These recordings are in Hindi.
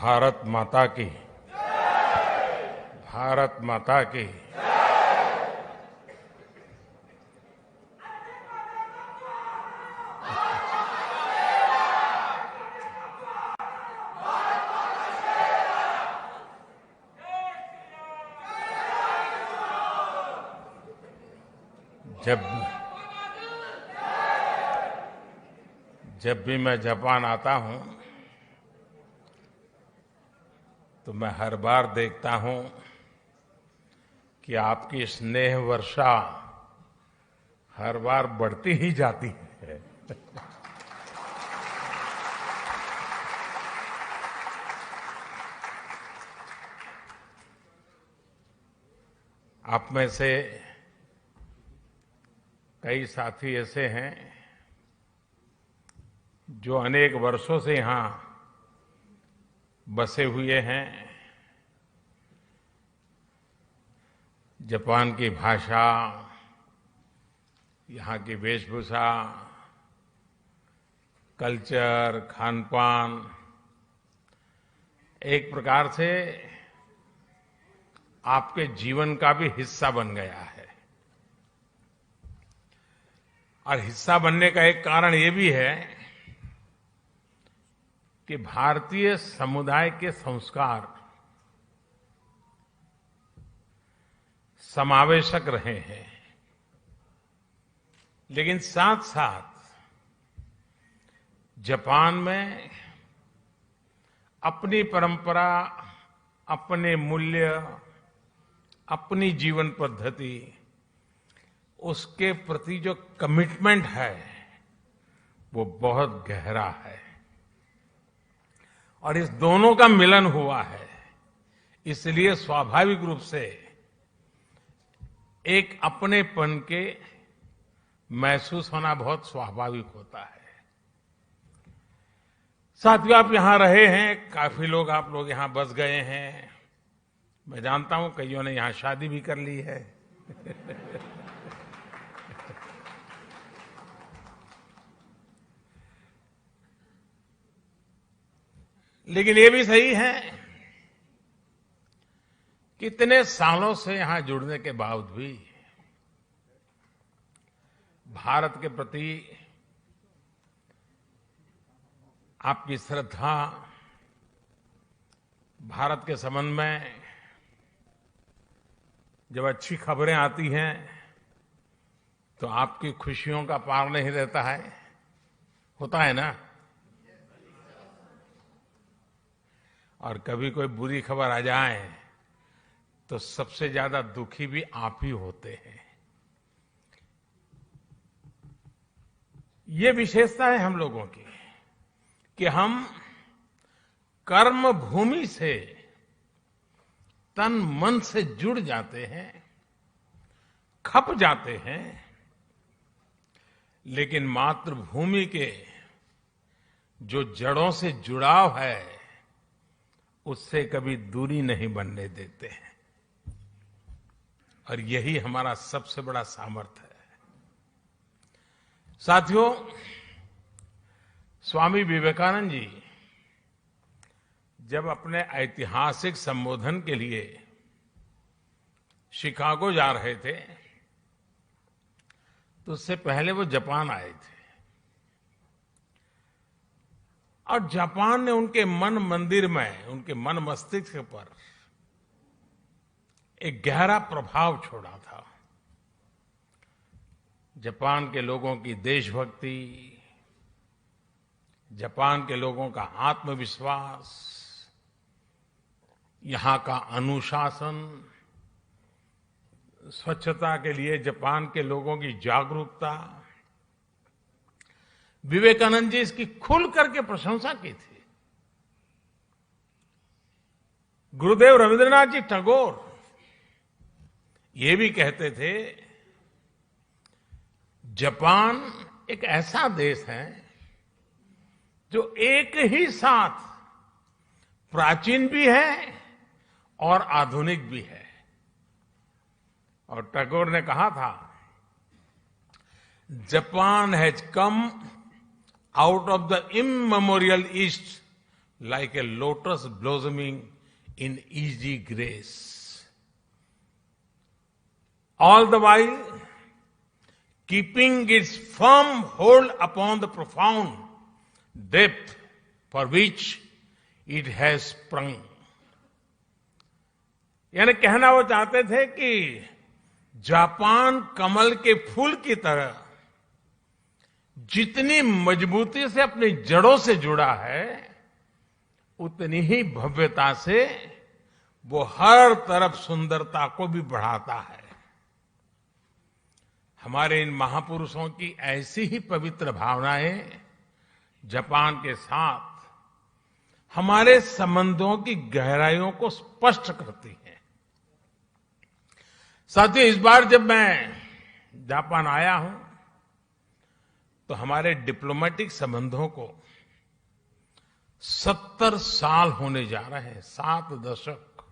भारत माता की, भारत माता की। जब भी मैं जापान आता हूं तो मैं हर बार देखता हूं कि आपकी स्नेह वर्षा हर बार बढ़ती ही जाती है। आप में से कई साथी ऐसे हैं जो अनेक वर्षों से यहां बसे हुए हैं। जापान की भाषा, यहां की वेशभूषा, कल्चर, खानपान एक प्रकार से आपके जीवन का भी हिस्सा बन गया है। और हिस्सा बनने का एक कारण ये भी है कि भारतीय समुदाय के संस्कार समावेशक रहे हैं, लेकिन साथ साथ जापान में अपनी परंपरा, अपने मूल्य, अपनी जीवन पद्धति, उसके प्रति जो कमिटमेंट है वो बहुत गहरा है। और इस दोनों का मिलन हुआ है, इसलिए स्वाभाविक रूप से एक अपनेपन के महसूस होना बहुत स्वाभाविक होता है। साथियों, आप यहां रहे हैं, काफी लोग आप लोग यहां बस गए हैं। मैं जानता हूं कईयों ने यहां शादी भी कर ली है। लेकिन ये भी सही है कि इतने सालों से यहां जुड़ने के बावजूद भी भारत के प्रति आपकी श्रद्धा, भारत के संबंध में जब अच्छी खबरें आती हैं तो आपकी खुशियों का पार नहीं रहता है, होता है ना। और कभी कोई बुरी खबर आ जाए तो सबसे ज्यादा दुखी भी आप ही होते हैं। ये विशेषता है हम लोगों की कि हम कर्म भूमि से तन मन से जुड़ जाते हैं, खप जाते हैं, लेकिन मातृभूमि के जो जड़ों से जुड़ाव है उससे कभी दूरी नहीं बनने देते हैं। और यही हमारा सबसे बड़ा सामर्थ्य है। साथियों, स्वामी विवेकानंद जी जब अपने ऐतिहासिक संबोधन के लिए शिकागो जा रहे थे तो उससे पहले वो जापान आए थे। और जापान ने उनके मन मंदिर में, उनके मन मस्तिष्क पर एक गहरा प्रभाव छोड़ा था। जापान के लोगों की देशभक्ति, जापान के लोगों का आत्मविश्वास, यहां का अनुशासन, स्वच्छता के लिए जापान के लोगों की जागरूकता, विवेकानंद जी इसकी खुल करके प्रशंसा की थी। गुरुदेव रविंद्रनाथ जी टैगोर ये भी कहते थे, जापान एक ऐसा देश है जो एक ही साथ प्राचीन भी है और आधुनिक भी है। और टैगोर ने कहा था, Japan has come out of the immemorial East like a lotus blossoming in easy grace. All the while, keeping its firm hold upon the profound depth for which it has sprung. यानी कहना वो चाहते थे कि जापान कमल के फूल की तरह जितनी मजबूती से अपनी जड़ों से जुड़ा है, उतनी ही भव्यता से वो हर तरफ सुंदरता को भी बढ़ाता है। हमारे इन महापुरुषों की ऐसी ही पवित्र भावनाएं जापान के साथ हमारे संबंधों की गहराइयों को स्पष्ट करती हैं। साथियों, इस बार जब मैं जापान आया हूं तो हमारे डिप्लोमेटिक संबंधों को 70 साल होने जा रहे हैं, 7 दशक।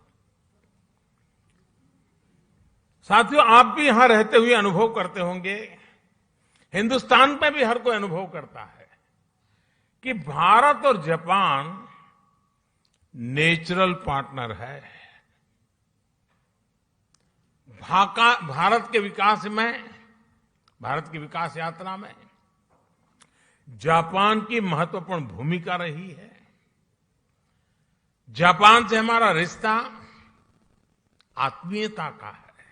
साथियों, आप भी यहां रहते हुए अनुभव करते होंगे, हिंदुस्तान में भी हर कोई अनुभव करता है कि भारत और जापान नेचुरल पार्टनर है। भारत के विकास में, भारत की विकास यात्रा में जापान की महत्वपूर्ण भूमिका रही है। जापान से हमारा रिश्ता आत्मीयता का है,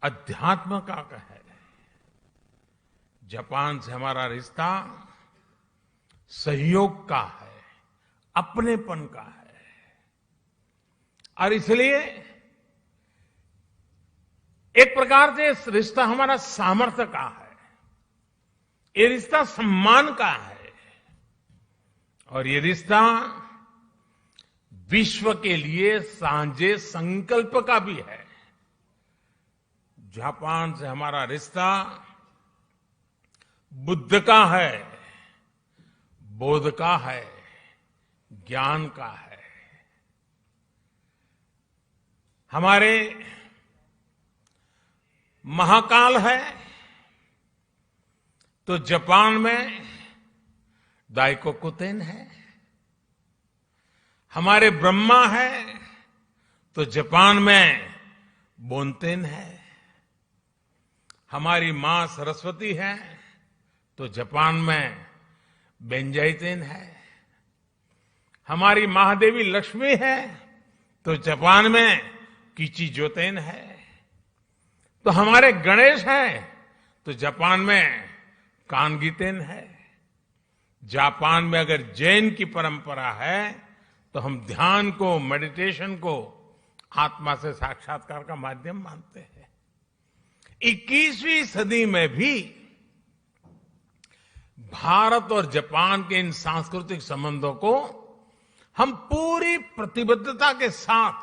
अध्यात्म का है। जापान से हमारा रिश्ता सहयोग का है, अपनेपन का है। और इसलिए एक प्रकार से रिश्ता हमारा सामर्थ्य का है, ये रिश्ता सम्मान का है, और ये रिश्ता विश्व के लिए साझे संकल्प का भी है। जापान से हमारा रिश्ता बुद्ध का है, बोध का है, ज्ञान का है। हमारे महाकाल है तो जापान में दाइकोकुतेन है। हमारे ब्रह्मा है तो जापान में बोनतेन है। हमारी मां सरस्वती है तो जापान में बेंजाइतेन है। हमारी महादेवी लक्ष्मी है तो जापान में किचिजोतेन है। तो हमारे गणेश हैं तो जापान में कानगीतेन है। जापान में अगर जैन की परंपरा है तो हम ध्यान को, मेडिटेशन को आत्मा से साक्षात्कार का माध्यम मानते हैं। 21वीं सदी में भी भारत और जापान के इन सांस्कृतिक संबंधों को हम पूरी प्रतिबद्धता के साथ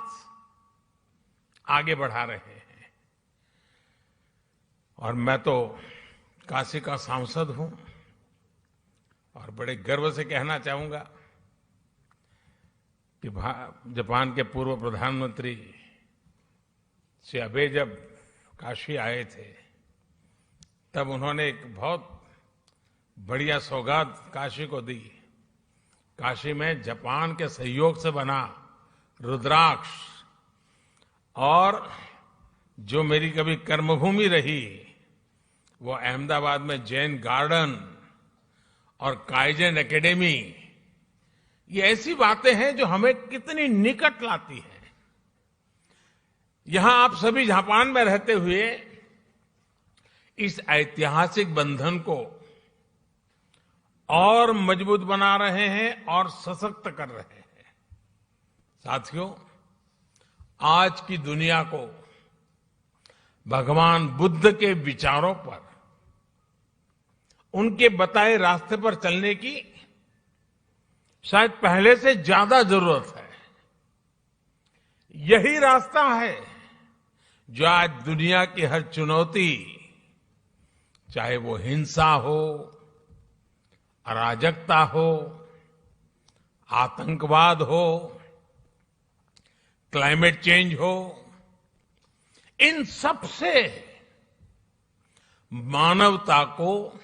आगे बढ़ा रहे हैं। और मैं तो काशी का सांसद हूं और बड़े गर्व से कहना चाहूंगा कि जापान के पूर्व प्रधानमंत्री श्री अबे जब काशी आए थे तब उन्होंने एक बहुत बढ़िया सौगात काशी को दी। काशी में जापान के सहयोग से बना रुद्राक्ष, और जो मेरी कभी कर्मभूमि रही वो अहमदाबाद में जैन गार्डन और काइजन एकेडमी, ये ऐसी बातें हैं जो हमें कितनी निकट लाती हैं। यहां आप सभी जापान में रहते हुए इस ऐतिहासिक बंधन को और मजबूत बना रहे हैं और सशक्त कर रहे हैं। साथियों, आज की दुनिया को भगवान बुद्ध के विचारों पर, उनके बताए रास्ते पर चलने की शायद पहले से ज्यादा जरूरत है। यही रास्ता है जो आज दुनिया की हर चुनौती, चाहे वो हिंसा हो, अराजकता हो, आतंकवाद हो, क्लाइमेट चेंज हो, इन सब से मानवता को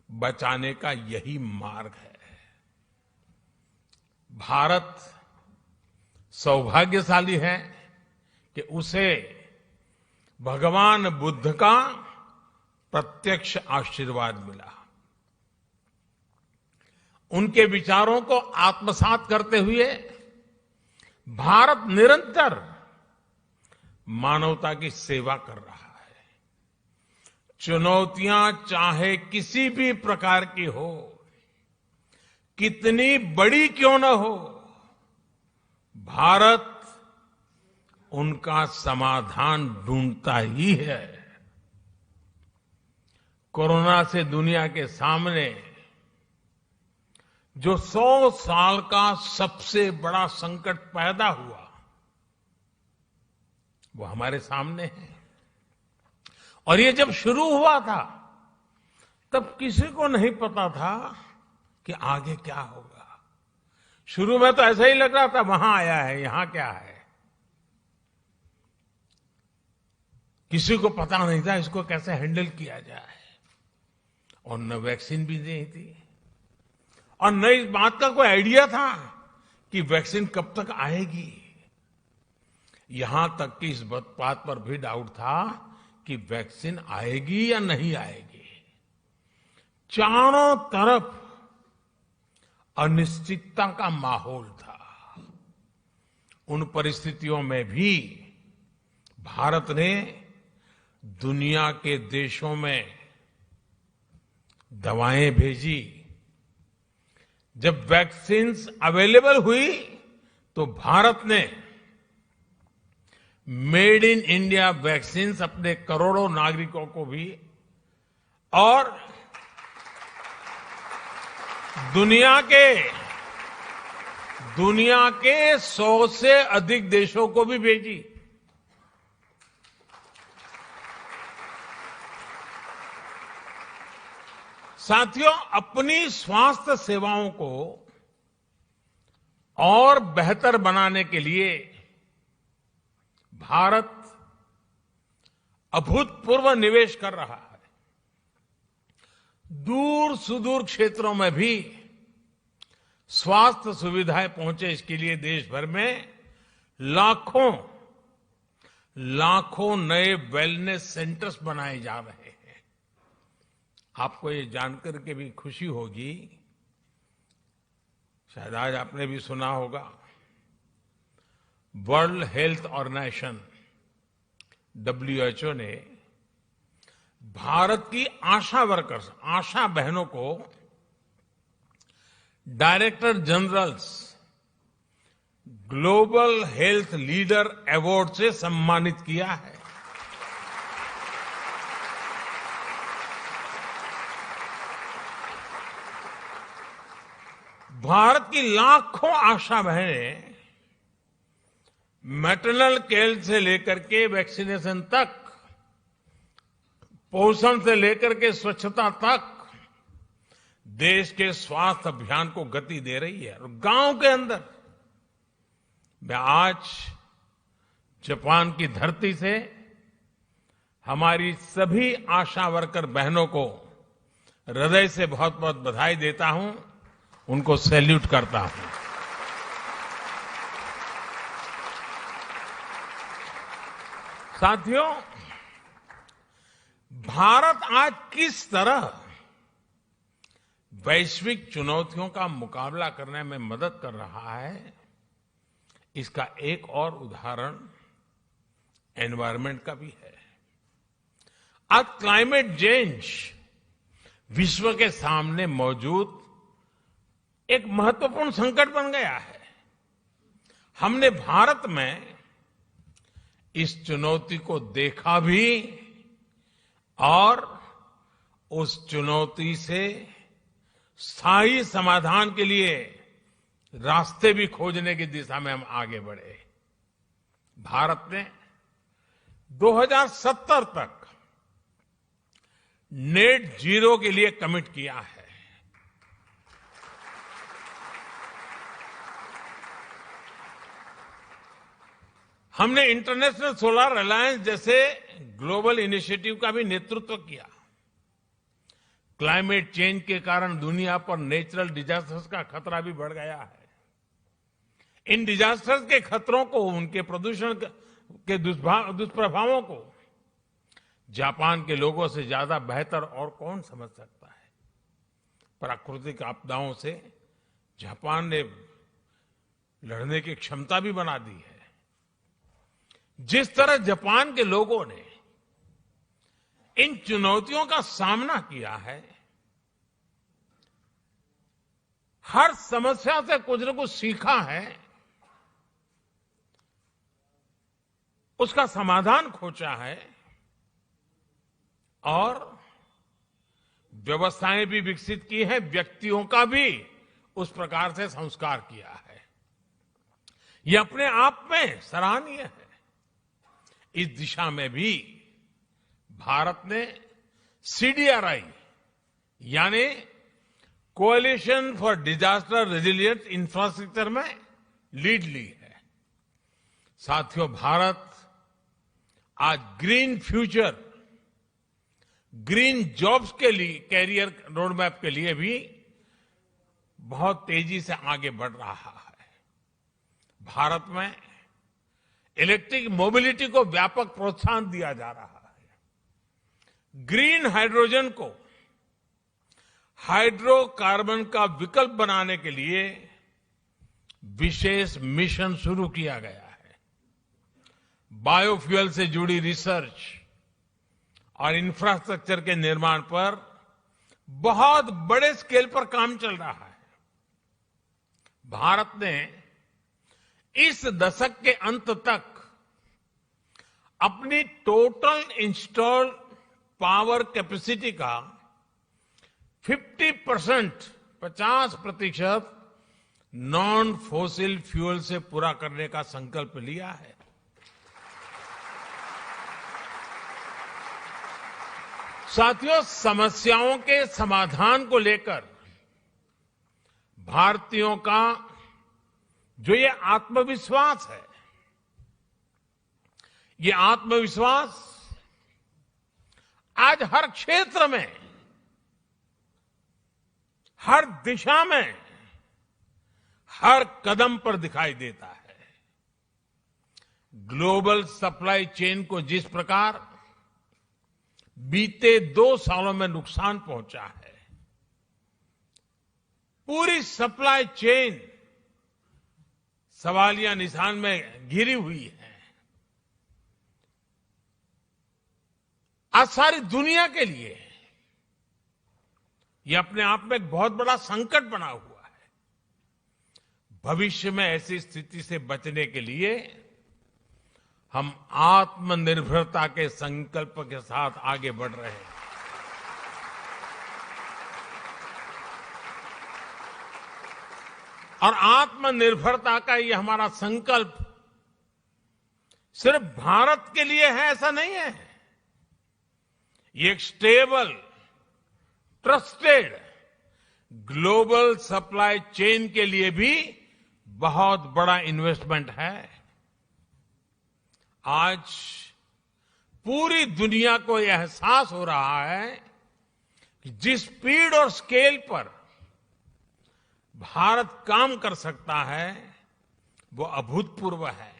बचाने का यही मार्ग है। भारत सौभाग्यशाली है कि उसे भगवान बुद्ध का प्रत्यक्ष आशीर्वाद मिला। उनके विचारों को आत्मसात करते हुए भारत निरंतर मानवता की सेवा कर रहा है। चुनौतियां चाहे किसी भी प्रकार की हो, कितनी बड़ी क्यों न हो, भारत उनका समाधान ढूंढता ही है। कोरोना से दुनिया के सामने जो 100 साल का सबसे बड़ा संकट पैदा हुआ, वो हमारे सामने है। और ये जब शुरू हुआ था, तब किसी को नहीं पता था कि आगे क्या होगा। शुरू में तो ऐसा ही लग रहा था, वहां आया है, यहां क्या है। किसी को पता नहीं था इसको कैसे हैंडल किया जाए, और न वैक्सीन भी नहीं थी, और न इस बात का कोई आइडिया था कि वैक्सीन कब तक आएगी। यहां तक कि इस बात पर भी डाउट था कि वैक्सीन आएगी या नहीं आएगी। चारों तरफ अनिश्चितता का माहौल था। उन परिस्थितियों में भी भारत ने दुनिया के देशों में दवाएं भेजी। जब वैक्सीन्स अवेलेबल हुई तो भारत ने मेड इन इंडिया वैक्सीन्स अपने करोड़ों नागरिकों को भी और दुनिया के 100 से अधिक देशों को भी भेजी। साथियों, अपनी स्वास्थ्य सेवाओं को और बेहतर बनाने के लिए भारत अभूतपूर्व निवेश कर रहा है। दूर सुदूर क्षेत्रों में भी स्वास्थ्य सुविधाएं पहुंचे, इसके लिए देश भर में लाखों नए वेलनेस सेंटर्स बनाए जा रहे हैं। आपको ये जानकर के भी खुशी होगी, शायद आज आपने भी सुना होगा, वर्ल्ड हेल्थ ऑर्गेनाइजेशन WHO ने भारत की आशा वर्कर्स, आशा बहनों को director generals global health leader award से सम्मानित किया है। भारत की लाखों आशा बहनें मैटरनल केयर से लेकर के वैक्सीनेशन तक, पोषण से लेकर के स्वच्छता तक देश के स्वास्थ्य अभियान को गति दे रही है। और गांव के अंदर मैं आज जापान की धरती से हमारी सभी आशा वर्कर बहनों को हृदय से बहुत बहुत बधाई देता हूं, उनको सैल्यूट करता हूं। साथियों, भारत आज किस तरह वैश्विक चुनौतियों का मुकाबला करने में मदद कर रहा है, इसका एक और उदाहरण एनवायरनमेंट का भी है। आज क्लाइमेट चेंज विश्व के सामने मौजूद एक महत्वपूर्ण संकट बन गया है। हमने भारत में इस चुनौती को देखा भी और उस चुनौती से स्थायी समाधान के लिए रास्ते भी खोजने की दिशा में हम आगे बढ़े। भारत ने 2070 तक नेट जीरो के लिए कमिट किया है। हमने इंटरनेशनल सोलर अलायंस जैसे ग्लोबल इनिशिएटिव का भी नेतृत्व किया। क्लाइमेट चेंज के कारण दुनिया पर नेचुरल डिजास्टर्स का खतरा भी बढ़ गया है। इन डिजास्टर्स के खतरों को, उनके प्रदूषण के दुष्प्रभावों को जापान के लोगों से ज्यादा बेहतर और कौन समझ सकता है। प्राकृतिक आपदाओं से जापान ने लड़ने की क्षमता भी बना दी है। जिस तरह जापान के लोगों ने इन चुनौतियों का सामना किया है, हर समस्या से कुछ न कुछ सीखा है, उसका समाधान खोजा है और व्यवस्थाएं भी विकसित की है, व्यक्तियों का भी उस प्रकार से संस्कार किया है। यह अपने आप में सराहनीय है। इस दिशा में भी भारत ने CDRI यानी coalition for disaster resilient infrastructure में लीड ली है। साथियों, भारत आज ग्रीन फ्यूचर, ग्रीन जॉब्स के लिए, कैरियर रोडमैप के लिए भी बहुत तेजी से आगे बढ़ रहा है। भारत में इलेक्ट्रिक मोबिलिटी को व्यापक प्रोत्साहन दिया जा रहा है। ग्रीन हाइड्रोजन को हाइड्रोकार्बन का विकल्प बनाने के लिए विशेष मिशन शुरू किया गया है। बायोफ्यूल से जुड़ी रिसर्च और इंफ्रास्ट्रक्चर के निर्माण पर बहुत बड़े स्केल पर काम चल रहा है। भारत ने इस दशक के अंत तक अपनी टोटल इंस्टॉल्ड पावर कैपेसिटी का 50% नॉन फॉसिल फ्यूल से पूरा करने का संकल्प लिया है। साथियों, समस्याओं के समाधान को लेकर भारतीयों का जो ये आत्मविश्वास है, ये आत्मविश्वास आज हर क्षेत्र में, हर दिशा में, हर कदम पर दिखाई देता है। ग्लोबल सप्लाई चेन को जिस प्रकार बीते 2 सालों में नुकसान पहुंचा है, पूरी सप्लाई चेन सवालिया निशान में घिरी हुई है। आज सारी दुनिया के लिए यह अपने आप में एक बहुत बड़ा संकट बना हुआ है। भविष्य में ऐसी स्थिति से बचने के लिए हम आत्मनिर्भरता के संकल्प के साथ आगे बढ़ रहे हैं। और आत्मनिर्भरता का ये हमारा संकल्प सिर्फ भारत के लिए है ऐसा नहीं है। ये एक stable, trusted global supply chain के लिए भी बहुत बड़ा इन्वेस्टमेंट है। आज पूरी दुनिया को यह एहसास हो रहा है कि जिस स्पीड और स्केल पर भारत काम कर सकता है वो अभूतपूर्व है।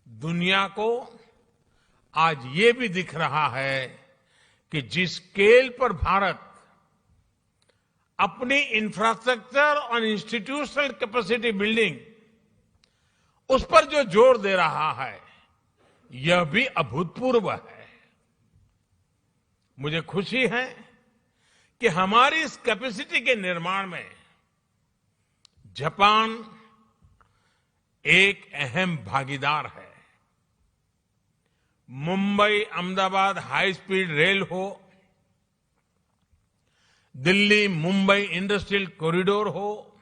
दुनिया को आज ये भी दिख रहा है कि जिस स्केल पर भारत अपनी इंफ्रास्ट्रक्चर और इंस्टीट्यूशनल कैपेसिटी बिल्डिंग उस पर जो जोर दे रहा है यह भी अभूतपूर्व है। मुझे खुशी है कि हमारी इस कैपेसिटी के निर्माण में जापान एक अहम भागीदार है। Mumbai Ahmedabad high speed rail हो, दिल्ली मुंबई इंडस्ट्रियल कॉरिडोर हो,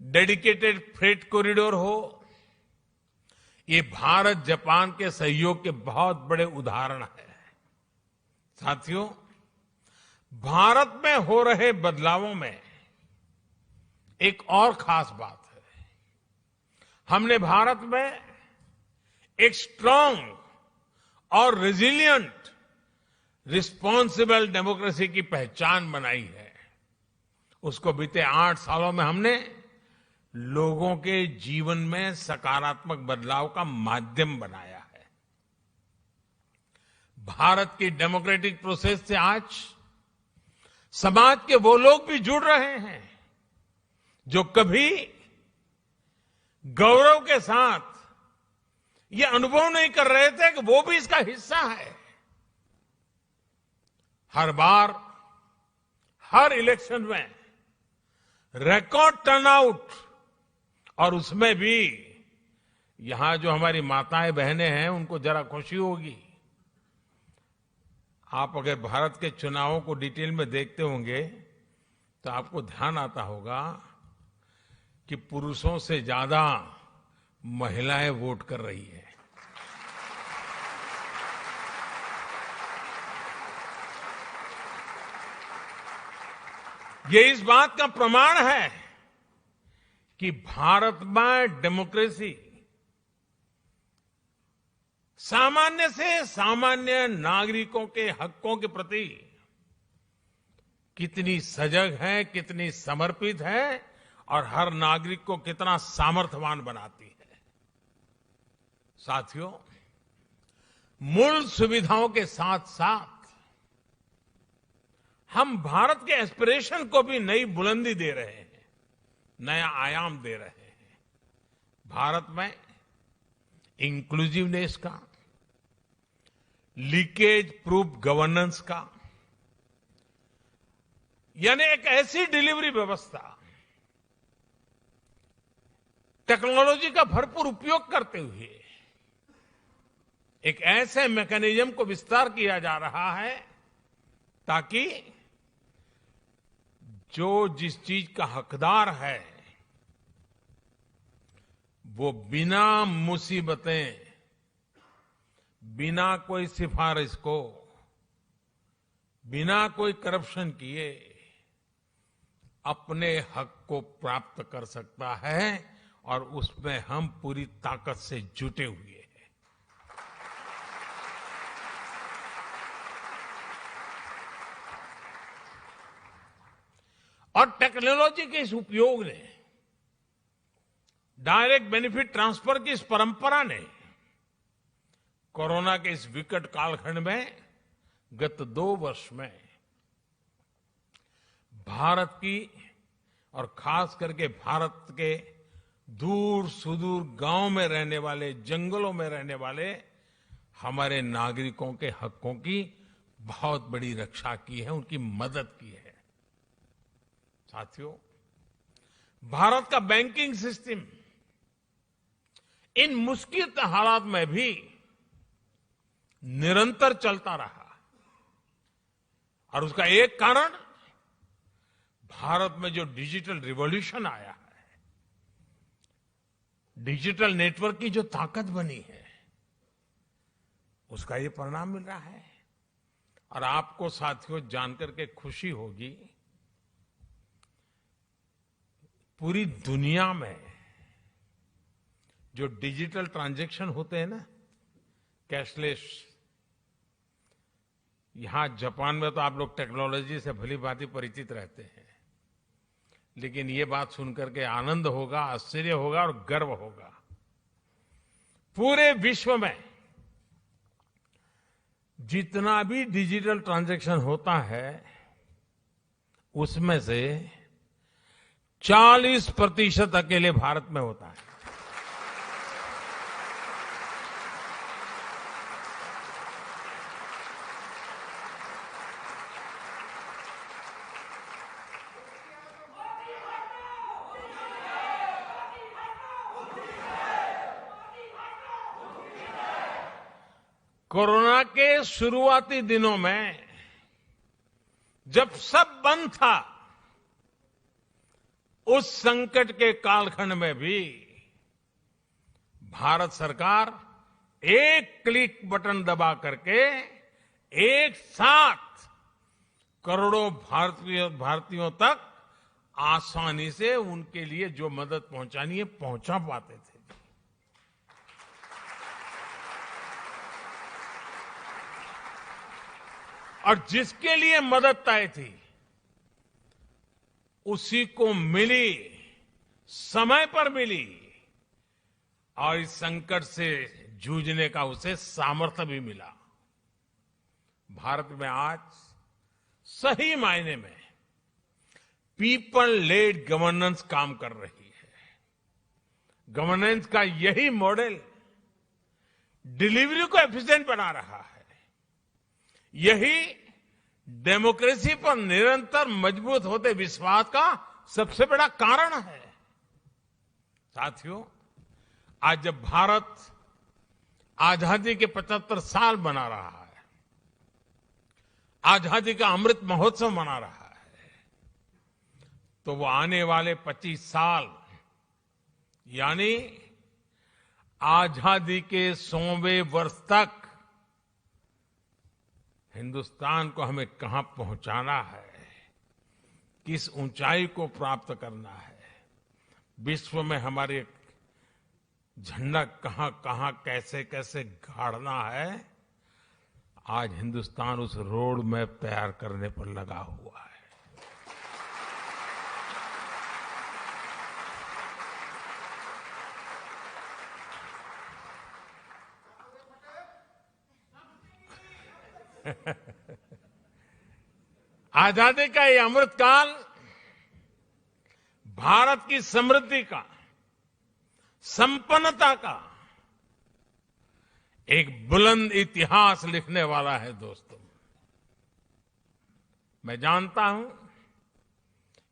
डेडिकेटेड फ्रेट कॉरिडोर हो, ये भारत जापान के सहयोग के बहुत बड़े उदाहरण हैं। साथियों, भारत में हो रहे बदलावों में एक और खास बात है। हमने भारत में एक स्ट्रांग और रेजिलिएंट रिस्पॉन्सिबल डेमोक्रेसी की पहचान बनाई है। उसको बीते 8 सालों में हमने लोगों के जीवन में सकारात्मक बदलाव का माध्यम बनाया है। भारत की डेमोक्रेटिक प्रोसेस से आज समाज के वो लोग भी जुड़ रहे हैं जो कभी गौरव के साथ ये अनुभव नहीं कर रहे थे कि वो भी इसका हिस्सा है। हर बार हर इलेक्शन में रिकॉर्ड टर्नआउट, और उसमें भी यहां जो हमारी माताएं बहनें हैं उनको जरा खुशी होगी। आप अगर भारत के चुनावों को डिटेल में देखते होंगे तो आपको ध्यान आता होगा कि पुरुषों से ज्यादा महिलाएं वोट कर रही है। ये इस बात का प्रमाण है कि भारत में डेमोक्रेसी सामान्य से सामान्य नागरिकों के हकों के प्रति कितनी सजग है, कितनी समर्पित है और हर नागरिक को कितना सामर्थ्यवान बनाती है। साथियों, मूल सुविधाओं के साथ साथ हम भारत के एस्पिरेशन को भी नई बुलंदी दे रहे हैं, नया आयाम दे रहे हैं। भारत में इंक्लूसिवनेस का, लीकेज प्रूफ गवर्नेंस का, यानी एक ऐसी डिलीवरी व्यवस्था, टेक्नोलॉजी का भरपूर उपयोग करते हुए एक ऐसे मैकेनिज्म को विस्तार किया जा रहा है ताकि जो जिस चीज का हकदार है वो बिना मुसीबतें, बिना कोई सिफारिश को, बिना कोई करप्शन किए अपने हक को प्राप्त कर सकता है, और उसमें हम पूरी ताकत से जुटे हुए हैं। और टेक्नोलॉजी के इस उपयोग ने, डायरेक्ट बेनिफिट ट्रांसफर की इस परंपरा ने कोरोना के इस विकट कालखंड में गत 2 वर्ष में भारत की और खास करके भारत के दूर सुदूर गांव में रहने वाले, जंगलों में रहने वाले हमारे नागरिकों के हकों की बहुत बड़ी रक्षा की है, उनकी मदद की है। साथियों, भारत का बैंकिंग सिस्टम इन मुश्किल हालात में भी निरंतर चलता रहा, और उसका एक कारण भारत में जो डिजिटल रिवॉल्यूशन आया है, डिजिटल नेटवर्क की जो ताकत बनी है, उसका ये परिणाम मिल रहा है। और आपको साथियों जानकर के खुशी होगी, पूरी दुनिया में जो डिजिटल ट्रांजैक्शन होते हैं ना, कैशलेस, यहां जापान में तो आप लोग टेक्नोलॉजी से भली भांति परिचित रहते हैं, लेकिन ये बात सुनकर के आनंद होगा, आश्चर्य होगा और गर्व होगा। पूरे विश्व में जितना भी डिजिटल ट्रांजैक्शन होता है उसमें से 40% अकेले भारत में होता है। कोरोना के शुरुआती दिनों में जब सब बंद था, उस संकट के कालखंड में भी भारत सरकार एक क्लिक बटन दबा करके एक साथ करोड़ों भारतीयों तक आसानी से उनके लिए जो मदद पहुंचानी है पहुंचा पाते थे। और जिसके लिए मदद तय थी उसी को मिली समय पर मिली और इस संकट से जूझने का उसे सामर्थ्य भी मिला। भारत में आज सही मायने में पीपल लेड गवर्नेंस काम कर रही है। गवर्नेंस का यही मॉडल डिलीवरी को एफिशिएंट बना रहा है। यही डेमोक्रेसी पर निरंतर मजबूत होते विश्वास का सबसे बड़ा कारण है। साथियों, आज जब भारत आजादी के 75 साल मना रहा है, आजादी का अमृत महोत्सव मना रहा है, तो वो आने वाले 25 साल यानी आजादी के 100वें वर्ष तक हिंदुस्तान को हमें कहां पहुंचाना है, किस ऊंचाई को प्राप्त करना है, विश्व में हमारे झंडा कहां कहां कैसे कैसे गाड़ना है, आज हिंदुस्तान उस रोड मैप तैयार करने पर लगा हुआ है। आजादी का ये अमृतकाल भारत की समृद्धि का, संपन्नता का एक बुलंद इतिहास लिखने वाला है। दोस्तों, मैं जानता हूं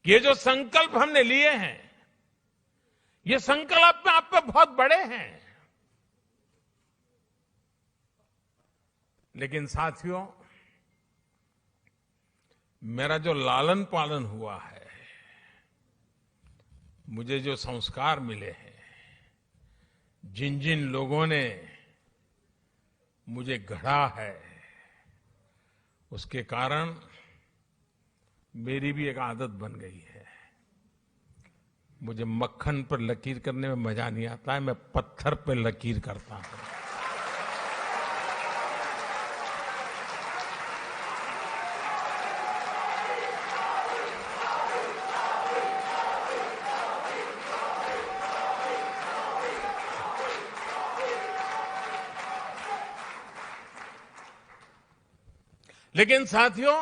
कि ये जो संकल्प हमने लिए हैं, ये संकल्प में आप पे बहुत बड़े हैं, लेकिन साथियों, मेरा जो लालन पालन हुआ है, मुझे जो संस्कार मिले हैं, जिन जिन लोगों ने मुझे गढ़ा है, उसके कारण मेरी भी एक आदत बन गई है। मुझे मक्खन पर लकीर करने में मजा नहीं आता है, मैं पत्थर पर लकीर करता हूं। लेकिन साथियों,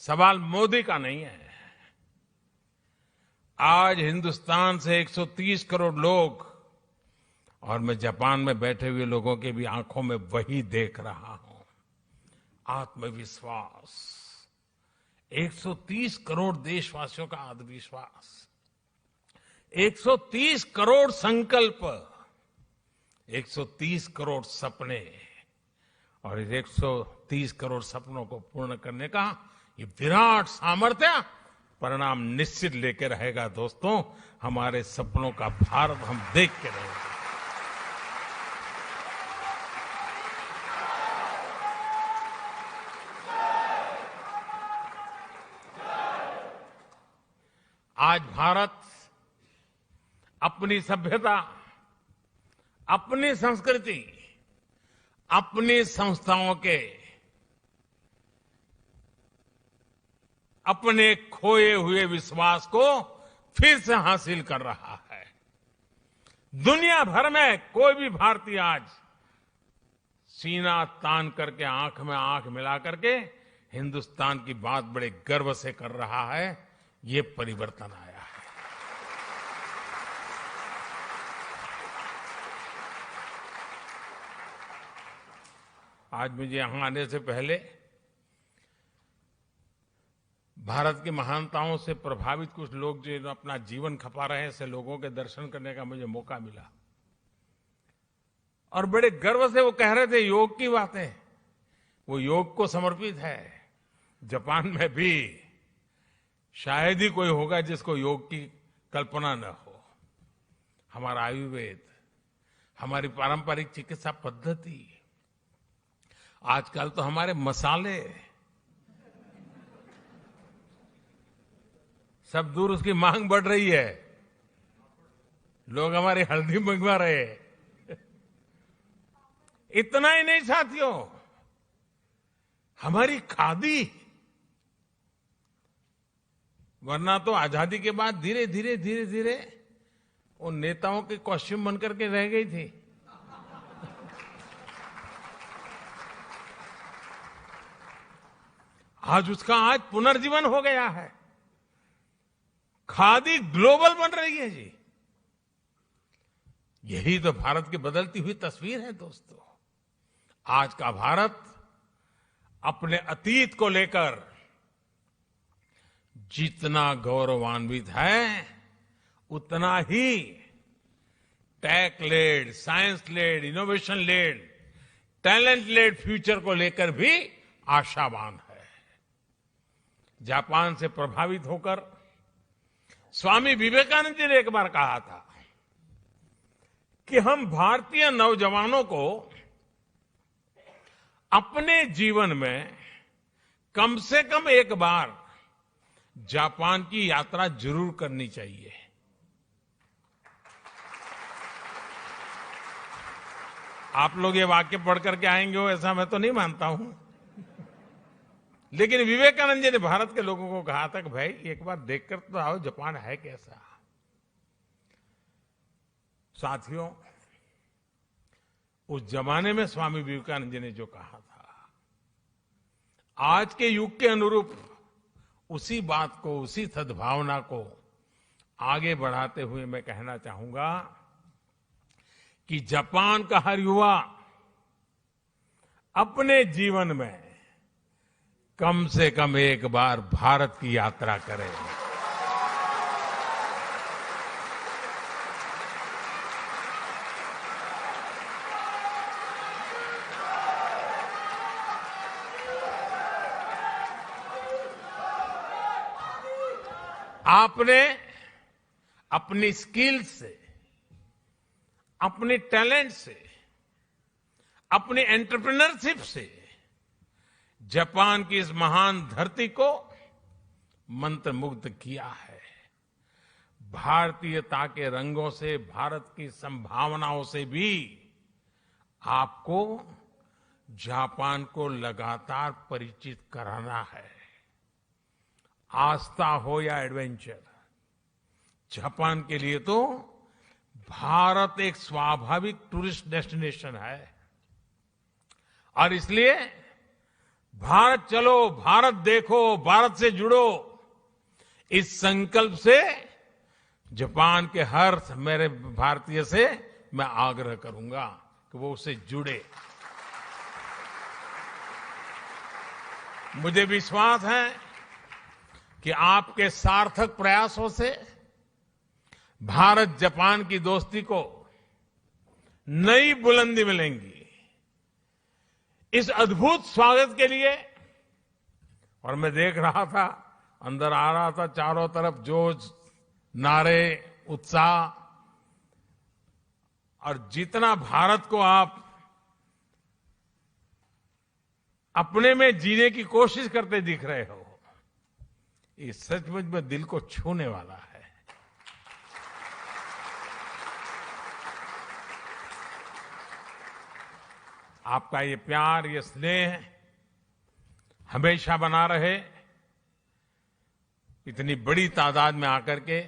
सवाल मोदी का नहीं है। आज हिंदुस्तान से 130 करोड़ लोग, और मैं जापान में बैठे हुए लोगों के भी आंखों में वही देख रहा हूं, आत्मविश्वास। 130 करोड़ देशवासियों का आत्मविश्वास, 130 करोड़ संकल्प, 130 करोड़ सपने, और इस 130 करोड़ सपनों को पूर्ण करने का ये विराट सामर्थ्य परिणाम निश्चित लेकर रहेगा। दोस्तों, हमारे सपनों का भारत हम देख के रहेंगे। आज भारत अपनी सभ्यता, अपनी संस्कृति, अपनी संस्थाओं के, अपने खोए हुए विश्वास को फिर से हासिल कर रहा है। दुनिया भर में कोई भी भारतीय आज सीना तान करके, आंख में आंख मिला करके हिंदुस्तान की बात बड़े गर्व से कर रहा है। ये परिवर्तन आया है। आज मुझे यहां आने से पहले भारत की महानताओं से प्रभावित कुछ लोग जो अपना जीवन खपा रहे हैं, ऐसे लोगों के दर्शन करने का मुझे मौका मिला, और बड़े गर्व से वो कह रहे थे योग की बातें। वो योग को समर्पित है। जापान में भी शायद ही कोई होगा जिसको योग की कल्पना न हो। हमारा आयुर्वेद, हमारी पारंपरिक चिकित्सा पद्धति, आजकल तो हमारे मसाले सब दूर, उसकी मांग बढ़ रही है। लोग हमारी हल्दी मंगवा रहे हैं। इतना ही नहीं साथियों, हमारी खादी, वरना तो आजादी के बाद धीरे धीरे धीरे धीरे उन नेताओं के कॉस्ट्यूम बनकर के रह गई थी। आज उसका आज पुनर्जीवन हो गया है। खादी ग्लोबल बन रही है जी। यही तो भारत की बदलती हुई तस्वीर है दोस्तों। आज का भारत अपने अतीत को लेकर जितना गौरवान्वित है, उतना ही tech led, science led, innovation led, talent led future को लेकर भी आशावान है। जापान से प्रभावित होकर स्वामी विवेकानंद जी ने एक बार कहा था कि हम भारतीय नौजवानों को अपने जीवन में कम से कम एक बार जापान की यात्रा जरूर करनी चाहिए। आप लोग ये वाक्य पढ़ करके आएंगे हो ऐसा मैं तो नहीं मानता हूं, लेकिन विवेकानंद जी ने भारत के लोगों को कहा था कि भाई एक बार देखकर तो आओ जापान है कैसा। साथियों, उस जमाने में स्वामी विवेकानंद जी ने जो कहा था, आज के युग के अनुरूप उसी बात को, उसी सद्भावना को आगे बढ़ाते हुए मैं कहना चाहूंगा कि जापान का हर युवा अपने जीवन में कम से कम एक बार भारत की यात्रा करे। आपने अपनी स्किल से, अपने टैलेंट से, अपनी एंटरप्रेन्योरशिप से जापान की इस महान धरती को मंत्रमुग्ध किया है। भारतीयता के रंगों से, भारत की संभावनाओं से भी आपको जापान को लगातार परिचित कराना है। आस्था हो या एडवेंचर, जापान के लिए तो भारत एक स्वाभाविक टूरिस्ट डेस्टिनेशन है। और इसलिए भारत चलो, भारत देखो, भारत से जुड़ो, इस संकल्प से जापान के हर मेरे भारतीय से मैं आग्रह करूंगा कि वो उससे जुड़े। मुझे विश्वास है कि आपके सार्थक प्रयासों से भारत जापान की दोस्ती को नई बुलंदी मिलेंगी। इस अद्भुत स्वागत के लिए, और मैं देख रहा था, अंदर आ रहा था, चारों तरफ जोश, नारे, उत्साह, और जितना भारत को आप अपने में जीने की कोशिश करते दिख रहे हो, ये सचमुच में दिल को छूने वाला है। आपका ये प्यार, ये स्नेह हमेशा बना रहे। इतनी बड़ी तादाद में आकर के,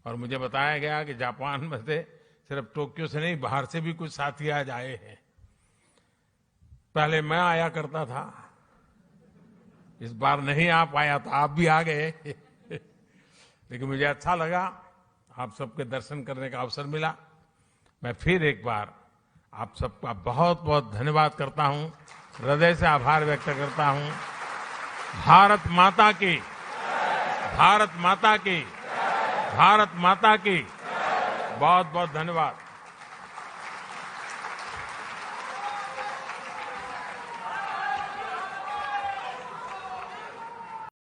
और मुझे बताया गया कि जापान में से सिर्फ टोक्यो से नहीं, बाहर से भी कुछ साथी आज आए हैं। पहले मैं आया करता था, इस बार नहीं आ पाया तो आप भी आ गए। लेकिन मुझे अच्छा लगा, आप सबके दर्शन करने का अवसर मिला। मैं फिर एक बार आप सबका बहुत बहुत धन्यवाद करता हूं, हृदय से आभार व्यक्त करता हूं। भारत माता की, भारत माता की, भारत माता की बहुत बहुत धन्यवाद।